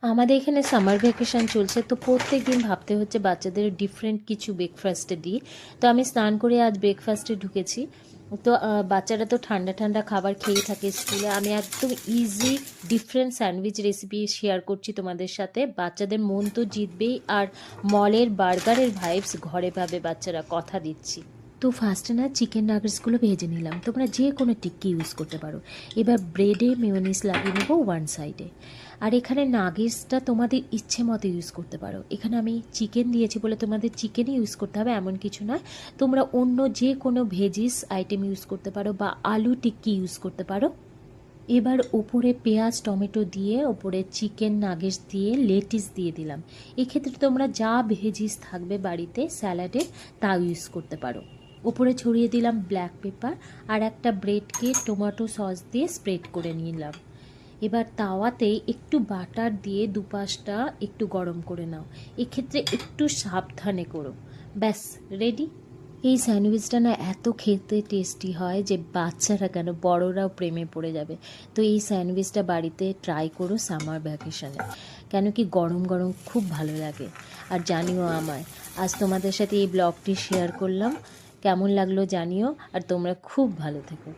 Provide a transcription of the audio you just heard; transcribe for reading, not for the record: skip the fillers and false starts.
আমাদের এখানে summer vacation চলছে, তো প্রত্যেক দিন ভাবতে হচ্ছে বাচ্চাদের ডিফারেন্ট কিছু ব্রেকফাস্টে দিই। তো আমি স্নান করে আজ ব্রেকফাস্টে ঢুকেছি। তো বাচ্চারা তো ঠান্ডা ঠান্ডা খাবার খেয়ে থাকে স্কুলে। আমি একদম easy different sandwich recipe share করছি তোমাদের সাথে। বাচ্চাদের মন তো জিতবেই, আর মলের বার্গারের ভাইবস ঘরে পাবে বাচ্চারা, কথা দিচ্ছি। তো ফার্স্টে না চিকেন নাগেটসগুলো ভেজে নিলাম। তোমরা যে কোনো টিক্কি ইউজ করতে পারো। এবার ব্রেডে মেয়োনিজ লাগিয়ে নেবো ওয়ান সাইডে। আর এখানে নাগেটসটা তোমাদের ইচ্ছে মতো ইউজ করতে পারো। এখানে আমি চিকেন দিয়েছি বলে তোমাদের চিকেনই ইউজ করতে হবে এমন কিছু নয়। তোমরা অন্য যে কোনো ভেজিস আইটেম ইউজ করতে পারো বা আলু টিক্কি ইউজ করতে পারো। এবার ওপরে পেঁয়াজ টমেটো দিয়ে ওপরে চিকেন নাগেটস দিয়ে লেটিস দিয়ে দিলাম। এক্ষেত্রে তোমরা যা ভেজিস থাকবে বাড়িতে স্যালাডে তা ইউজ করতে পারো। ওপরে ছড়িয়ে দিলাম ব্ল্যাক পেপার, আর একটা ব্রেডকে টমেটো সস দিয়ে স্প্রেড করে নিলাম। এবার তাওয়াতে একটু বাটার দিয়ে দুপাশটা একটু গরম করে নাও। এক্ষেত্রে একটু সাবধানে করো। ব্যাস, রেডি। এই স্যান্ডউইচটা না এত খেতে টেস্টি হয় যে বাচ্চারা কেন বড়রাও প্রেমে পড়ে যাবে। তো এই স্যান্ডউইচটা বাড়িতে ট্রাই করো সামার ভ্যাকেশনে, কেন কি গরম গরম খুব ভালো লাগে। আর জানিও আমায়, আজ তোমাদের সাথে এই ব্লগটি শেয়ার করলাম, কেমন লাগলো জানিও। আর তোমরা খুব ভালো থেকো।